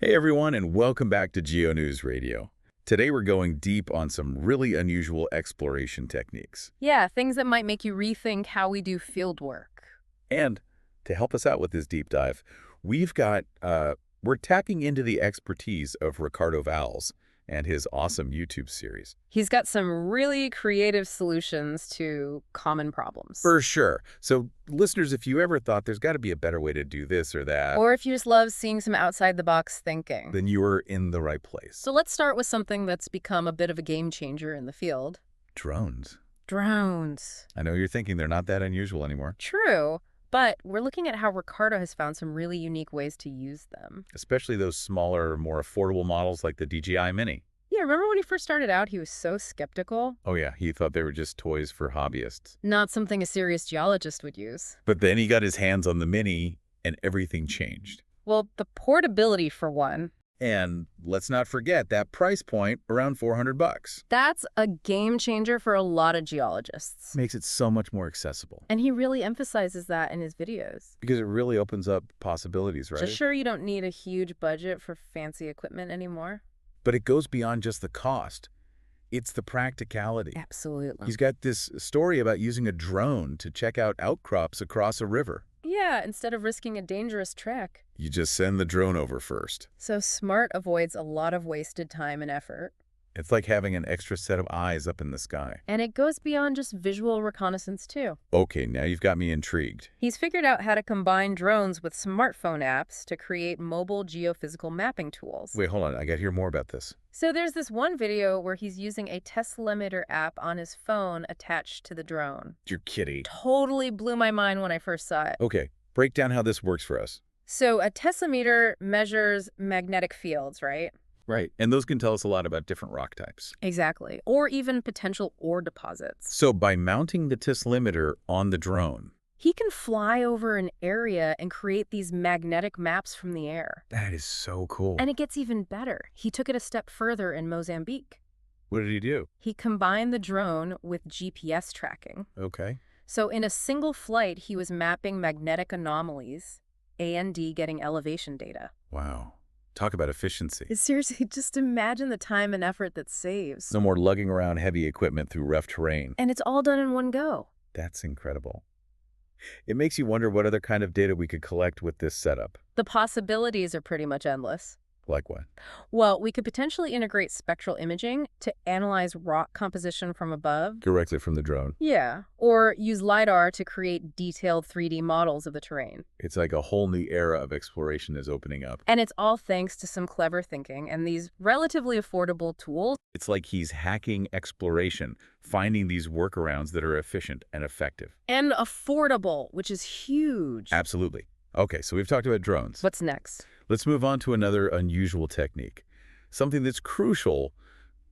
Hey everyone, and welcome back to Geo News Radio. Today we're going deep on some really unusual exploration techniques. Yeah, things that might make you rethink how we do field work. And to help us out with this deep dive, we're tapping into the expertise of Ricardo Valls and his awesome YouTube series. He's got some really creative solutions to common problems. For sure. So listeners, if you ever thought there's got to be a better way to do this or that, Or if you just love seeing some outside-the-box thinking. then you are in the right place. So let's start with something that's become a bit of a game changer in the field. Drones. Drones. I know you're thinking they're not that unusual anymore. True, but we're looking at how Ricardo has found some really unique ways to use them. Especially those smaller, more affordable models like the DJI Mini. Yeah, remember when he first started out, he was so skeptical? Oh yeah, he thought they were just toys for hobbyists. Not something a serious geologist would use. But then he got his hands on the Mini and everything changed. Well, the portability for one. And let's not forget that price point, around $400. That's a game changer for a lot of geologists. Makes it so much more accessible. And he really emphasizes that in his videos. Because it really opens up possibilities, right? Sure, you don't need a huge budget for fancy equipment anymore. But it goes beyond just the cost. It's the practicality. Absolutely. He's got this story about using a drone to check out outcrops across a river. Yeah, instead of risking a dangerous trek. You just send the drone over first. So smart avoids a lot of wasted time and effort. It's like having an extra set of eyes up in the sky. And it goes beyond just visual reconnaissance, too. Okay, now you've got me intrigued. He's figured out how to combine drones with smartphone apps to create mobile geophysical mapping tools. Wait, hold on. I got to hear more about this. So there's this one video where he's using a Teslimeter app on his phone attached to the drone. You're kidding. Totally blew my mind when I first saw it. Okay, break down how this works for us. So a Teslimeter measures magnetic fields, right? Right. And those can tell us a lot about different rock types. Exactly. Or even potential ore deposits. So by mounting the Teslimeter on the drone, He can fly over an area and create these magnetic maps from the air. that is so cool. And it gets even better. He took it a step further in Mozambique. What did he do? He combined the drone with GPS tracking. Okay. So in a single flight, he was mapping magnetic anomalies, A&D getting elevation data. Wow. Talk about efficiency. Seriously, just imagine the time and effort that saves. No more lugging around heavy equipment through rough terrain. And it's all done in one go. That's incredible. It makes you wonder what other kind of data we could collect with this setup. The possibilities are pretty much endless. Like what? Well, we could potentially integrate spectral imaging to analyze rock composition from above. Directly from the drone. Yeah, or use LiDAR to create detailed 3D models of the terrain. It's like a whole new era of exploration is opening up. And it's all thanks to some clever thinking and these relatively affordable tools. It's like he's hacking exploration, finding these workarounds that are efficient and effective. And affordable, which is huge. Absolutely. Okay, so we've talked about drones. What's next? Let's move on to another unusual technique. Something that's crucial,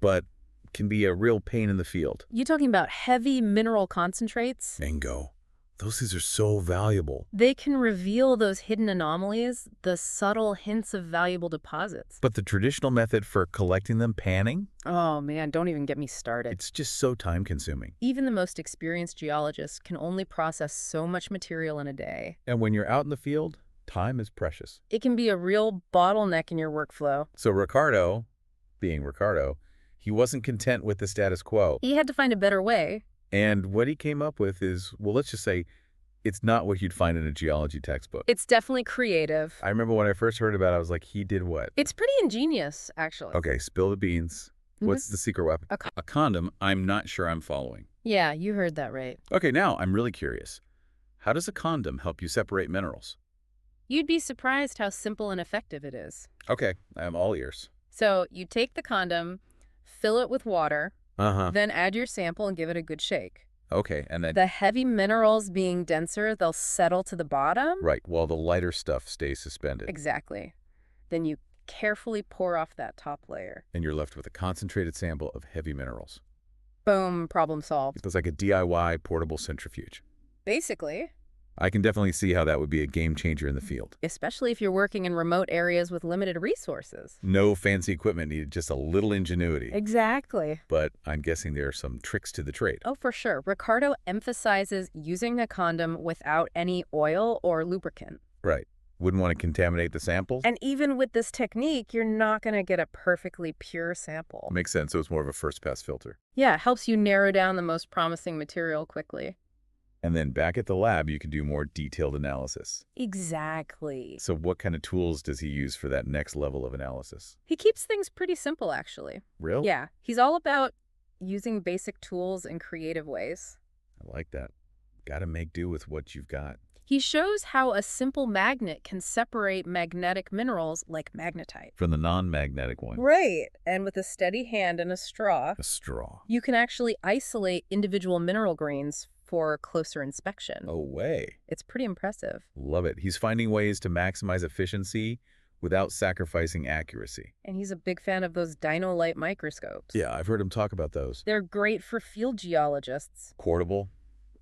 but can be a real pain in the field. You talking about heavy mineral concentrates? Bingo. Those things are so valuable. They can reveal those hidden anomalies, the subtle hints of valuable deposits. But the traditional method for collecting them, panning, Oh man, don't even get me started. it's just so time-consuming. Even the most experienced geologists can only process so much material in a day. And when you're out in the field, time is precious. It can be a real bottleneck in your workflow. So Ricardo, being Ricardo, he wasn't content with the status quo. He had to find a better way. And what he came up with is, well, let's just say, it's not what you'd find in a geology textbook. It's definitely creative. I remember when I first heard about it, I was like, he did what? It's pretty ingenious, actually. Okay, spill the beans. What's the secret weapon? A condom, I'm not sure I'm following. Yeah, you heard that right. Okay, now I'm really curious. How does a condom help you separate minerals? You'd be surprised how simple and effective it is. Okay, I'm all ears. So you take the condom, fill it with water, Uh-huh. then add your sample and give it a good shake. Okay, and then, The heavy minerals being denser, they'll settle to the bottom. right, while the lighter stuff stays suspended. Exactly. Then you carefully pour off that top layer. And you're left with a concentrated sample of heavy minerals. Boom, problem solved. It's like a DIY portable centrifuge. Basically. I can definitely see how that would be a game changer in the field. Especially if you're working in remote areas with limited resources. No fancy equipment needed, just a little ingenuity. Exactly. But I'm guessing there are some tricks to the trade. Oh, for sure. Ricardo emphasizes using a condom without any oil or lubricant. Right. Wouldn't want to contaminate the samples? And even with this technique, you're not going to get a perfectly pure sample. Makes sense, so it's more of a first-pass filter. Yeah, it helps you narrow down the most promising material quickly. And then back at the lab, you can do more detailed analysis. Exactly. So what kind of tools does he use for that next level of analysis? He keeps things pretty simple, actually. Real? Yeah, he's all about using basic tools in creative ways. I like that. Gotta make do with what you've got. He shows how a simple magnet can separate magnetic minerals like magnetite. From the non-magnetic one. Right. And with a steady hand and a straw, A straw. you can actually isolate individual mineral grains for closer inspection. No way. It's pretty impressive. Love it. He's finding ways to maximize efficiency without sacrificing accuracy. And he's a big fan of those dino-light microscopes. Yeah, I've heard him talk about those. They're great for field geologists. Portable,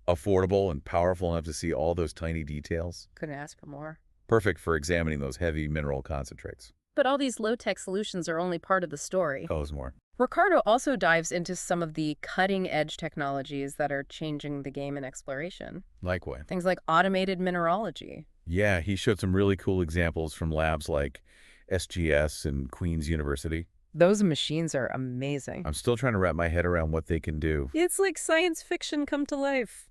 affordable, and powerful enough to see all those tiny details. Couldn't ask for more. Perfect for examining those heavy mineral concentrates. But all these low-tech solutions are only part of the story. Tell us more. Ricardo also dives into some of the cutting-edge technologies that are changing the game in exploration. Like what? Things like automated mineralogy. Yeah, he showed some really cool examples from labs like SGS and Queen's University. Those machines are amazing. I'm still trying to wrap my head around what they can do. It's like science fiction come to life.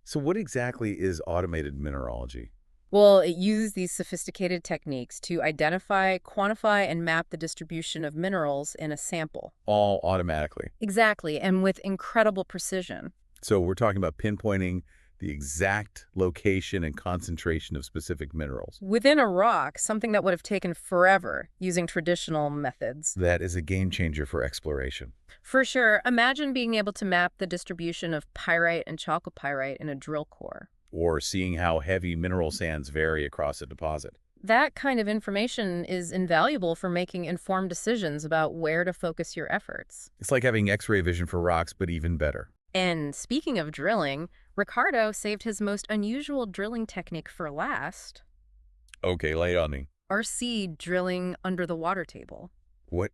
So what exactly is automated mineralogy? Well, it uses these sophisticated techniques to identify, quantify, and map the distribution of minerals in a sample. All automatically. Exactly, and with incredible precision. So we're talking about pinpointing the exact location and concentration of specific minerals. Within a rock, something that would have taken forever using traditional methods. That is a game changer for exploration. For sure, imagine being able to map the distribution of pyrite and chalcopyrite in a drill core. Or seeing how heavy mineral sands vary across a deposit. That kind of information is invaluable for making informed decisions about where to focus your efforts. It's like having X-ray vision for rocks, but even better. And speaking of drilling, Ricardo saved his most unusual drilling technique for last. Okay, lay it on me. RC drilling under the water table.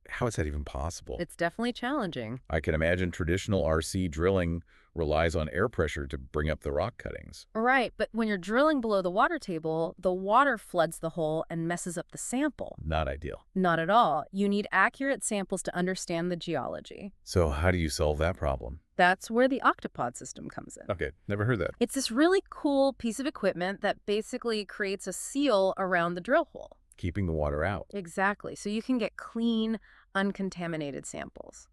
How is that even possible? It's definitely challenging. I can imagine traditional RC drilling relies on air pressure to bring up the rock cuttings. Right, but when you're drilling below the water table, the water floods the hole and messes up the sample. Not ideal. Not at all. You need accurate samples to understand the geology. So how do you solve that problem? That's where the octopod system comes in. Okay, never heard that. It's this really cool piece of equipment that basically creates a seal around the drill hole. Keeping the water out. Exactly, so you can get clean, uncontaminated samples.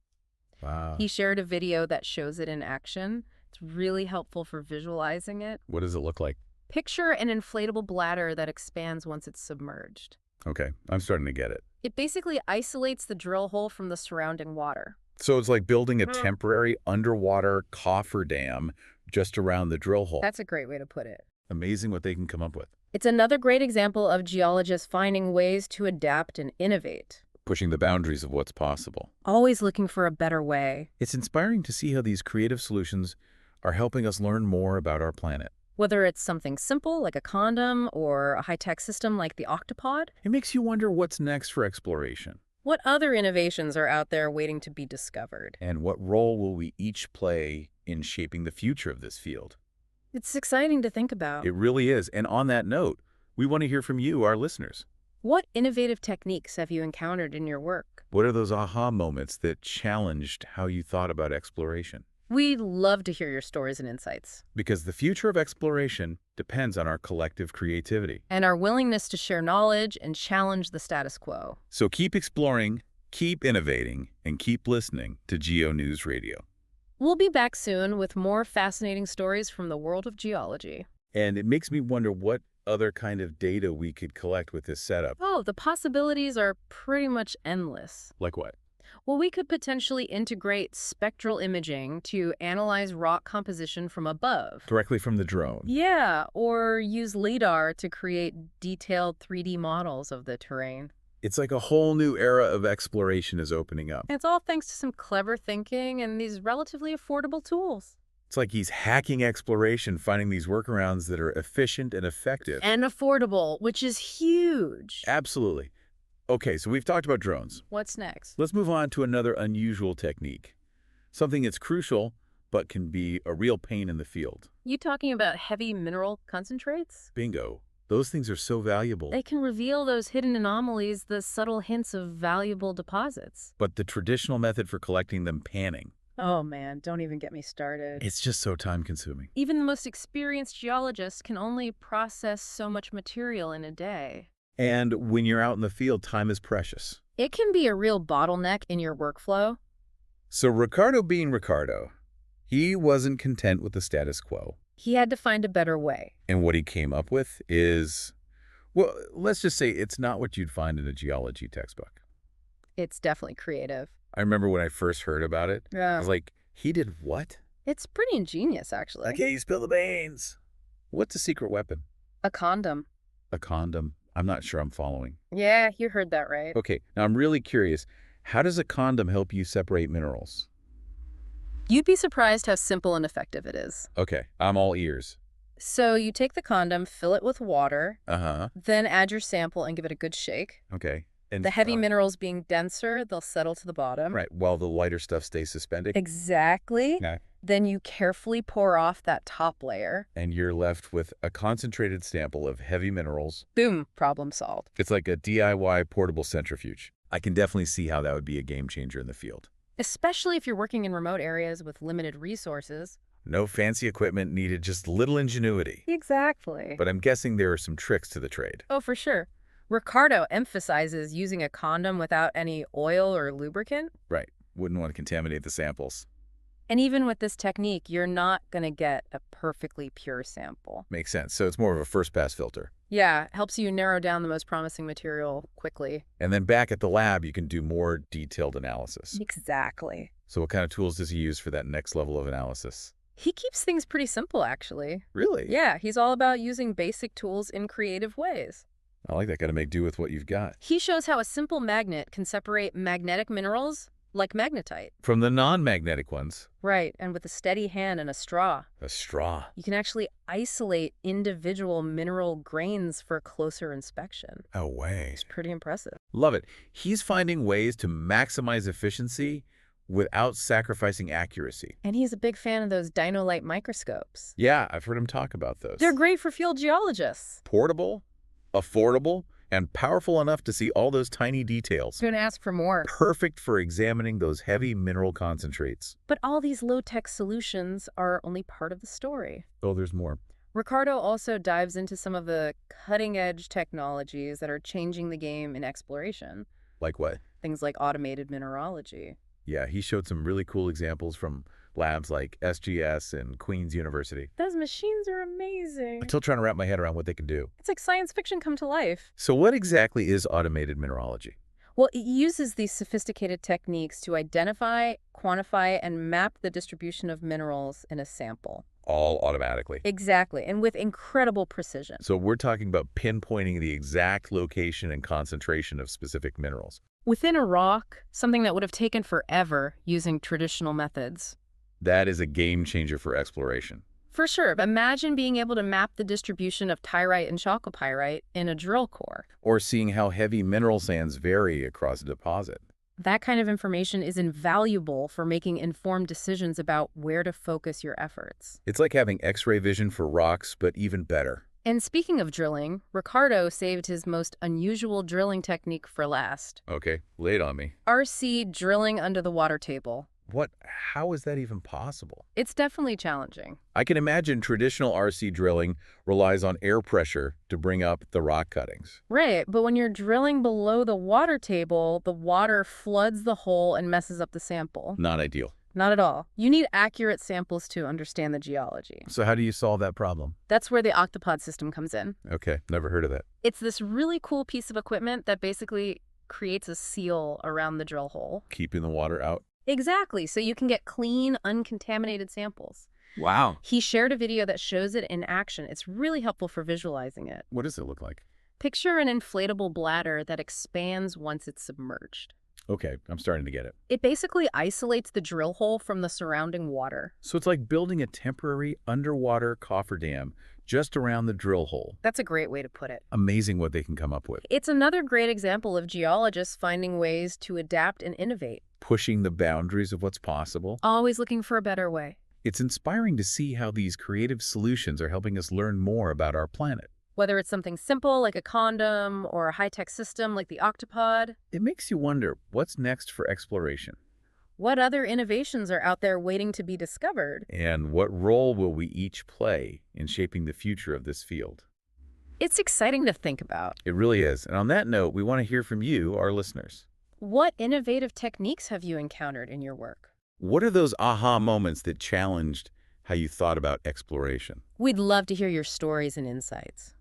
Wow. He shared a video that shows it in action. It's really helpful for visualizing it. What does it look like? Picture an inflatable bladder that expands once it's submerged. Okay, I'm starting to get it. It basically isolates the drill hole from the surrounding water. So it's like building a temporary underwater cofferdam just around the drill hole. That's a great way to put it. Amazing what they can come up with. It's another great example of geologists finding ways to adapt and innovate. Pushing the boundaries of what's possible. Always looking for a better way. It's inspiring to see how these creative solutions are helping us learn more about our planet. Whether it's something simple like a condom or a high-tech system like the octopod, It makes you wonder what's next for exploration. what other innovations are out there waiting to be discovered? And what role will we each play in shaping the future of this field? It's exciting to think about. It really is. And on that note, we want to hear from you, our listeners. What innovative techniques have you encountered in your work? What are those aha moments that challenged how you thought about exploration? We'd love to hear your stories and insights. Because the future of exploration depends on our collective creativity. And our willingness to share knowledge and challenge the status quo. So keep exploring, keep innovating, and keep listening to Geo News Radio. We'll be back soon with more fascinating stories from the world of geology. And it makes me wonder what other kind of data we could collect with this setup. Oh, the possibilities are pretty much endless. Like what? Well, we could potentially integrate spectral imaging to analyze rock composition from above. Directly from the drone. Yeah, or use LIDAR to create detailed 3D models of the terrain. It's like a whole new era of exploration is opening up. It's all thanks to some clever thinking and these relatively affordable tools. It's like he's hacking exploration, finding these workarounds that are efficient and effective. And affordable, which is huge. Absolutely. Okay, so we've talked about drones. What's next? Let's move on to another unusual technique. Something that's crucial, but can be a real pain in the field. You talking about heavy mineral concentrates? Bingo. Those things are so valuable. They can reveal those hidden anomalies, the subtle hints of valuable deposits. But the traditional method for collecting them, panning, Oh man, don't even get me started. it's just so time-consuming. Even the most experienced geologists can only process so much material in a day. And when you're out in the field, time is precious. It can be a real bottleneck in your workflow. So Ricardo being Ricardo, he wasn't content with the status quo. He had to find a better way. And what he came up with is, well, let's just say it's not what you'd find in a geology textbook. It's definitely creative. I remember when I first heard about it, I Yeah. was like, he did what? It's pretty ingenious, actually. Okay, you spill the beans. What's a secret weapon? A condom. A condom. I'm not sure I'm following. Yeah, you heard that right. Okay, now I'm really curious. How does a condom help you separate minerals? You'd be surprised how simple and effective it is. Okay, I'm all ears. So you take the condom, fill it with water, Uh-huh. then add your sample and give it a good shake. Okay. And The heavy minerals being denser, they'll settle to the bottom. right, while the lighter stuff stays suspended. Exactly. Okay. Then you carefully pour off that top layer. And you're left with a concentrated sample of heavy minerals. Boom, problem solved. It's like a DIY portable centrifuge. I can definitely see how that would be a game changer in the field. Especially if you're working in remote areas with limited resources. No fancy equipment needed, just little ingenuity. Exactly. But I'm guessing there are some tricks to the trade. Oh, for sure. Ricardo emphasizes using a condom without any oil or lubricant. Right. Wouldn't want to contaminate the samples. And even with this technique, you're not going to get a perfectly pure sample. Makes sense. So it's more of a first pass filter. Yeah, helps you narrow down the most promising material quickly. And then back at the lab, you can do more detailed analysis. Exactly. So what kind of tools does he use for that next level of analysis? He keeps things pretty simple, actually. Really? Yeah, he's all about using basic tools in creative ways. I like that. Got to make do with what you've got. He shows how a simple magnet can separate magnetic minerals like magnetite. From the non-magnetic ones, Right, and with a steady hand and a straw, a straw. you can actually isolate individual mineral grains for closer inspection. No way. It's pretty impressive. Love it. He's finding ways to maximize efficiency without sacrificing accuracy. And he's a big fan of those dynolite microscopes. Yeah, I've heard him talk about those. They're great for field geologists. Portable, affordable, and powerful enough to see all those tiny details. Couldn't ask for more. Perfect for examining those heavy mineral concentrates. But all these low-tech solutions are only part of the story. Oh, there's more. Ricardo also dives into some of the cutting-edge technologies that are changing the game in exploration. Like what? Things like automated mineralogy. Yeah, he showed some really cool examples from labs like SGS and Queen's University. Those machines are amazing. I'm still trying to wrap my head around what they can do. It's like science fiction come to life. So what exactly is automated mineralogy? Well, it uses these sophisticated techniques to identify, quantify, and map the distribution of minerals in a sample. All automatically. Exactly, and with incredible precision. So we're talking about pinpointing the exact location and concentration of specific minerals. Within a rock, something that would have taken forever using traditional methods. That is a game changer for exploration. For sure, but imagine being able to map the distribution of tyrite and chalcopyrite in a drill core. Or seeing how heavy mineral sands vary across a deposit. That kind of information is invaluable for making informed decisions about where to focus your efforts. It's like having X-ray vision for rocks, but even better. And speaking of drilling, Ricardo saved his most unusual drilling technique for last. Okay, lay it on me. RC drilling under the water table. How is that even possible? It's definitely challenging. I can imagine traditional RC drilling relies on air pressure to bring up the rock cuttings. Right, but when you're drilling below the water table, the water floods the hole and messes up the sample. Not ideal. Not at all. You need accurate samples to understand the geology. So how do you solve that problem? That's where the octopod system comes in. Okay, never heard of that. It's this really cool piece of equipment that basically creates a seal around the drill hole. Keeping the water out. Exactly, so you can get clean, uncontaminated samples. Wow. He shared a video that shows it in action. It's really helpful for visualizing it. What does it look like? Picture an inflatable bladder that expands once it's submerged. Okay, I'm starting to get it. It basically isolates the drill hole from the surrounding water. So it's like building a temporary underwater cofferdam just around the drill hole. That's a great way to put it. Amazing what they can come up with. It's another great example of geologists finding ways to adapt and innovate. Pushing the boundaries of what's possible. Always looking for a better way. It's inspiring to see how these creative solutions are helping us learn more about our planet. Whether it's something simple like a condom or a high-tech system like the octopod, It makes you wonder what's next for exploration, what other innovations are out there waiting to be discovered? and what role will we each play in shaping the future of this field. It's exciting to think about. It really is. And on that note, we want to hear from you, our listeners. What innovative techniques have you encountered in your work? What are those aha moments that challenged how you thought about exploration? We'd love to hear your stories and insights,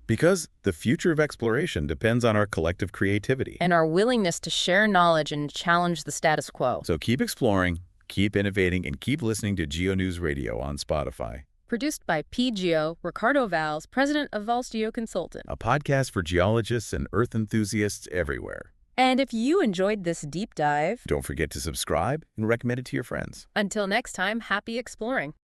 Because the future of exploration depends on our collective creativity. and our willingness to share knowledge and challenge the status quo. So keep exploring, keep innovating, and keep listening to GeoNews Radio on Spotify, Produced by PGeo, Ricardo Valls, president of Valls Geo Consultant. a podcast for geologists and earth enthusiasts everywhere. And if you enjoyed this deep dive, Don't forget to subscribe and recommend it to your friends. until next time, happy exploring.